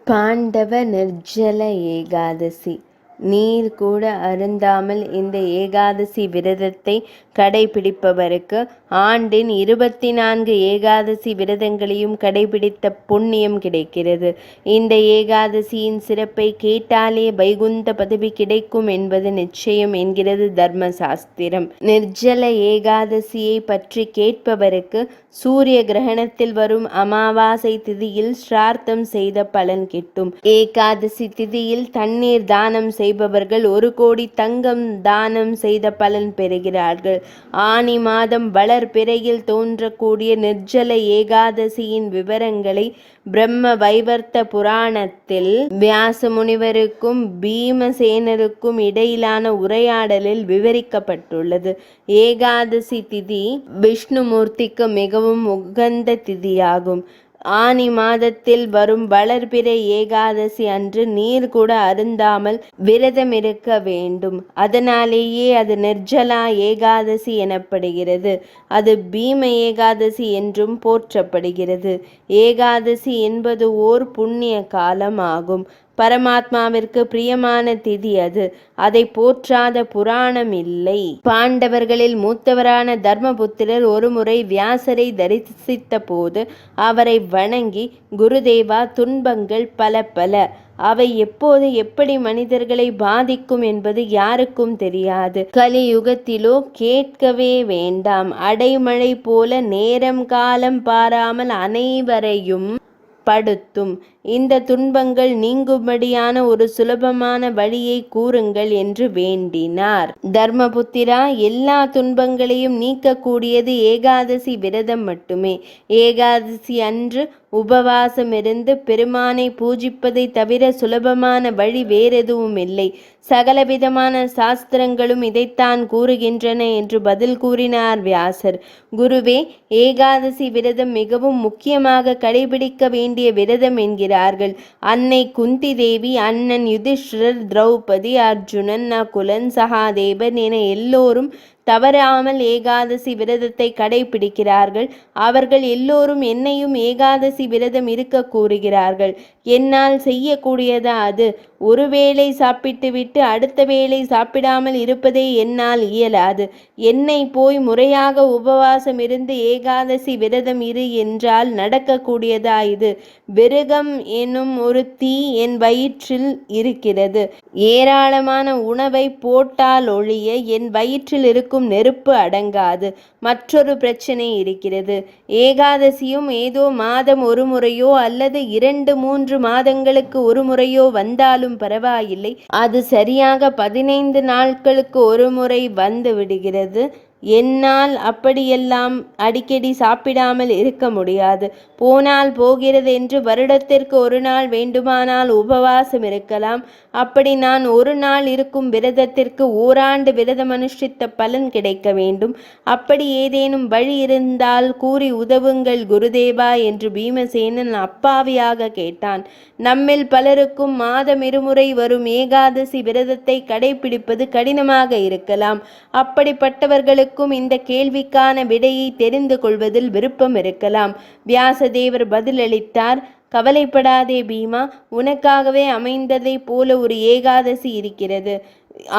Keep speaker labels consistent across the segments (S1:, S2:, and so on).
S1: பாண்டவ நிர்ஜல ஏகாதசி. நீர் கூட அருந்தாமல் இந்த ஏகாதசி விரதத்தை கடைபிடிப்பவருக்கு ஆண்டின் 24 ஏகாதசி விரதங்களையும் கடைபிடித்த புண்ணியம் கிடைக்கிறது. இந்த ஏகாதசியின் சிறப்பை கேட்டாலே வைகுந்த பதவி கிடைக்கும் என்பது நிச்சயம் என்கிறது தர்மசாஸ்திரம். நிர்ஜல ஏகாதசியை பற்றி கேட்பவருக்கு சூரிய கிரகணத்தில் வரும் அமாவாசை திதியில் ஸ்ரார்த்தம் செய்த பலன் கிட்டும். ஏகாதசி திதியில் தண்ணீர் தானம் செய்பவர்கள் 1 கோடி தங்கம் தானம் செய்த பலன் பெறுகிறார்கள். ஆனி மாதம் வளர்பிறையில் தோன்றக்கூடிய நிர்ஜல ஏகாதசியின் விவரங்களை பிரம்ம வைவர்த்த புராணத்தில் வியாச முனிவருக்கும் பீமசேனருக்கும் இடையிலான உரையாடலில் விவரிக்கப்பட்டுள்ளது. ஏகாதசி திதி விஷ்ணுமூர்த்திக்கு மிகவும் உகந்த திதியாகும். ஆனி மாதத்தில் வரும் வளர்பிறை ஏகாதசி அன்று நீர் கூட அருந்தாமல் விரதம் இருக்க வேண்டும். அதனாலேயே அது நிர்ஜலா ஏகாதசி எனப்படுகிறது. அது பீம ஏகாதசி என்றும் போற்றப்படுகிறது. ஏகாதசி என்பது ஓர் புண்ணிய காலம் ஆகும். பரமாத்மாவிற்கு பிரியமான திதி அது. அதை போற்றாத புராணம் இல்லை. பாண்டவர்களில் மூத்தவரான தர்மபுத்திரர் ஒருமுறை வியாசரை தரிசித்த போது அவரை வணங்கி, குருதேவா, துன்பங்கள் பல அவை எப்போது எப்படி மனிதர்களை பாதிக்கும் என்பது யாருக்கும் தெரியாது. கலியுகத்திலோ கேட்கவே வேண்டாம். அடைமழை போல நேரம் காலம் பாராமல் அனைவரையும் படுத்தும். இந்த துன்பங்கள் நீங்கும்படியான ஒரு சுலபமான வழியை கூறுங்கள் என்று வேண்டினார். தர்மபுத்திரா, எல்லா துன்பங்களையும் நீக்கக்கூடியது ஏகாதசி விரதம் மட்டுமே. ஏகாதசி அன்று உபவாசம் இருந்து பெருமானை பூஜிப்பதை தவிர சுலபமான வழி வேறெதுவும் இல்லை. சகலவிதமான சாஸ்திரங்களும் இதைத்தான் கூறுகின்றன என்று பதில் கூறினார் வியாசர். குருவே, ஏகாதசி விரதம் மிகவும் முக்கியமாக கடைபிடிக்க வேண்டிய விரதம் என்கிறார்கள். அன்னை குந்தி தேவி, அண்ணன் யுதிஷ்டிரர், திரௌபதி, அர்ஜுனன், நகுலன், சகாதேவன் என எல்லோரும் தவறாமல் ஏகாதசி விரதத்தை கடைபிடிக்கிறார்கள். அவர்கள் எல்லோரும் என்னையும் ஏகாதசி விரதம் இருக்க கூறுகிறார்கள். என்னால் செய்யக்கூடியதா அது? ஒருவேளை சாப்பிட்டுவிட்டு அடுத்த வேளை சாப்பிடாமல் இருப்பதே என்னால் இயலாது. என்னை போய் முறையாக உபவாசம் இருந்து ஏகாதசி விரதம் இரு என்றால் நடக்கக்கூடியதா இது? விருகம் எனும் ஒரு தீ என் வயிற்றில் இருக்கிறது. ஏராளமான உணவை போட்டால் ஒழிய என் வயிற்றில் இருக்கும் நெருப்பு அடங்காது. மற்றொரு பிரச்சனை இருக்கிறது. ஏகாதசியும் ஏதோ மாதம் ஒரு முறையோ அல்லது 2-3 மாதங்களுக்கு ஒரு முறையோ வந்தாலும் பரவாயில்லை. அது சரியாக 15 நாட்களுக்கு ஒரு முறை வந்து விடுகிறது. என்னால் அப்படியெல்லாம் அடிக்கடி சாப்பிடாமல் இருக்க முடியாது. போனால் போகிறது என்று வருடத்திற்கு ஒரு நாள் வேண்டுமானால் உபவாசம் இருக்கலாம். அப்படி நான் ஒரு நாள் இருக்கும் விரதத்திற்கு ஓராண்டு விரதம் அனுஷ்டித்த பலன் கிடைக்க வேண்டும். அப்படி ஏதேனும் வழி இருந்தால் கூறி உதவுங்கள் குருதேவா என்று பீமசேனன் அப்பாவியாக கேட்டான். நம்மில் பலருக்கும் மாதம் 2 முறை வரும் ஏகாதசி விரதத்தை கடைபிடிப்பது கடினமாக இருக்கலாம். அப்படிப்பட்டவர்களுக்கு இந்த கேள்விக்கான விடையை தெரிந்து கொள்வதில் விருப்பம் இருக்கலாம். வியாசதேவர் பதிலளித்தார். கவலைப்படாதே பீமா, உனக்காகவே அமைந்ததை போல ஒரு ஏகாதசி இருக்கிறது.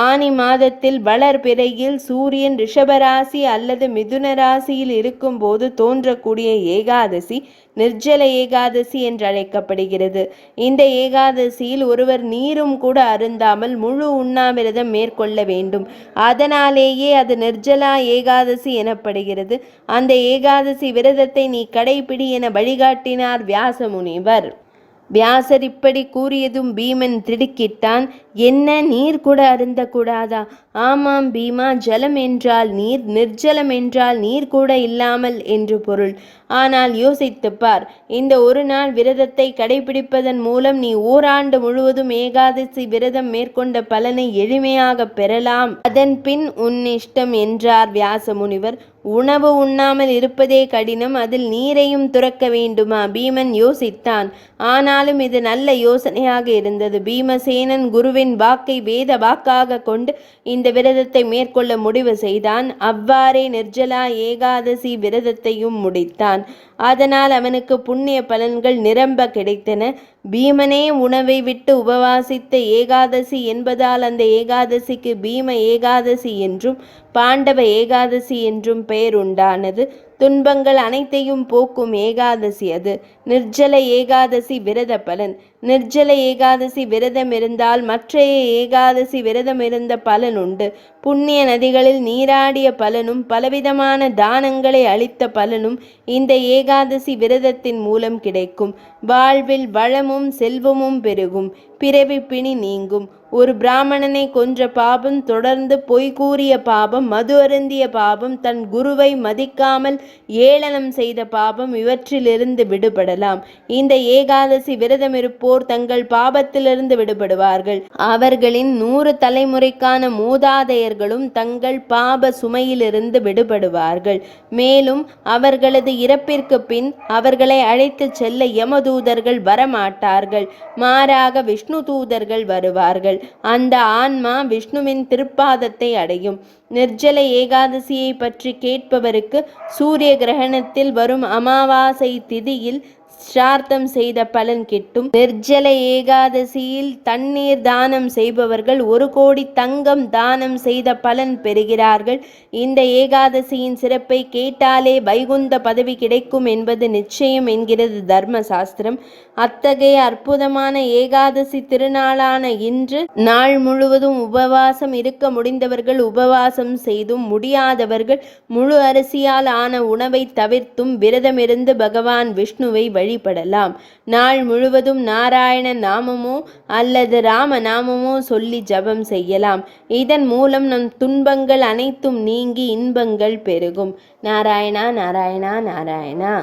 S1: ஆனி மாதத்தில் வளர்பிறையில் சூரியன் ரிஷபராசி அல்லது மிதுன ராசியில் இருக்கும் போது தோன்றக்கூடிய ஏகாதசி நிர்ஜல ஏகாதசி என்று அழைக்கப்படுகிறது. இந்த ஏகாதசியில் ஒருவர் நீரும் கூட அருந்தாமல் முழு உண்ணாவிரதம் மேற்கொள்ள வேண்டும். அதனாலேயே அது நிர்ஜலா ஏகாதசி எனப்படுகிறது. அந்த ஏகாதசி விரதத்தை நீ கடைபிடி என வழிகாட்டினார் வியாச முனிவர். வியாசர் இப்படி கூறியதும் பீமன் திடுக்கிட்டான். என்ன, நீர் கூட அருந்தக்கூடாதா? ஆமாம் பீமா, ஜலம் என்றால் நீர், நிர்ஜலம் என்றால் நீர் கூட இல்லாமல் என்று பொருள். ஆனால் யோசித்துப்பார். இந்த ஒரு நாள் விரதத்தை கடைபிடிப்பதன் மூலம் நீ ஓராண்டு முழுவதும் ஏகாதசி விரதம் மேற்கொண்ட பலனை எளிமையாக பெறலாம். அதன் பின் உன் இஷ்டம் என்றார் வியாச முனிவர். உணவு உண்ணாமல் இருப்பதே கடினம், அதில் நீரையும் துறக்க வேண்டுமா? பீமன் யோசித்தான். ஆனாலும் இது நல்ல யோசனையாக இருந்தது. பீமசேனன் குருவின் வாக்கை வேத வாக்காக கொண்டு இந்த விரதத்தை மேற்கொள்ள முடிவு செய்தான். அவ்வாறே நிர்ஜலா ஏகாதசி விரதத்தையும் முடித்தான். அதனால் அவனுக்கு புண்ணிய பலன்கள் நிரம்ப கிடைத்தன. பீமனே உணவை விட்டு உபவாசித்த ஏகாதசி என்பதால் அந்த ஏகாதசிக்கு பீம ஏகாதசி என்றும் பாண்டவ ஏகாதசி என்றும் பெயர் உண்டானது. துன்பங்கள் அனைத்தையும் போக்கும் ஏகாதசி அது. நிர்ஜல ஏகாதசி விரத பலன். நிர்ஜல ஏகாதசி விரதம் இருந்தால் மற்றைய ஏகாதசி விரதம் இருந்த பலன் உண்டு. புண்ணிய நதிகளில் நீராடிய பலனும் பலவிதமான தானங்களை அளித்த பலனும் இந்த ஏகாதசி விரதத்தின் மூலம் கிடைக்கும். வாழ்வில் வளமும் செல்வமும் பெருகும். பிறவி பிணி நீங்கும். ஒரு பிராமணனை கொன்ற பாபம், தொடர்ந்து பொய் கூறிய பாபம், மது அருந்திய பாபம், தன் குருவை மதிக்காமல் ஏளனம் செய்த பாபம், இவற்றிலிருந்து விடுபடலாம். இந்த ஏகாதசி விரதம் இருப்போர் தங்கள் பாபத்திலிருந்து விடுபடுவார்கள். அவர்களின் 100 தலைமுறைக்கான மூதாதையர்களும் தங்கள் பாப சுமையிலிருந்து விடுபடுவார்கள். மேலும் அவர்களது இறப்பிற்கு பின் அவர்களை அழைத்துச் செல்ல யமதூதர்கள் வரமாட்டார்கள். மாறாக விஷ்ணு தூதர்கள் வருவார்கள். அந்த ஆன்மா விஷ்ணுவின் திருப்பாதத்தை அடையும். நிர்ஜல ஏகாதசியை பற்றி கேட்பவருக்கு சூரிய கிரகணத்தில் வரும் அமாவாசை திதியில் ஸ்ரார்த்தம் செய்த பலன் கிட்டும். நிர்ஜல ஏகாதசியில் தண்ணீர் தானம் செய்பவர்கள் 1 கோடி தங்கம் தானம் செய்த பலன் பெறுகிறார்கள். இந்த ஏகாதசியின் சிறப்பை கேட்டாலே வைகுந்த பதவி கிடைக்கும் என்பது நிச்சயம் என்கிறது தர்ம சாஸ்திரம். அத்தகைய அற்புதமான ஏகாதசி திருநாளான இன்று நாள் முழுவதும் உபவாசம் இருக்க முடிந்தவர்கள் உபவாசம் செய்தும், முடியாதவர்கள் முழு அரிசியால் ஆன உணவை தவிர்த்தும் விரதமிருந்து பகவான் விஷ்ணுவை வழிபடலாம். நாள் முழுவதும் நாராயண நாமமோ அல்லது ராம நாமமோ சொல்லி ஜபம் செய்யலாம். இதன் மூலம் நம் துன்பங்கள் அனைத்தும் நீங்கி இன்பங்கள் பெருகும். நாராயணா நாராயணா நாராயணா.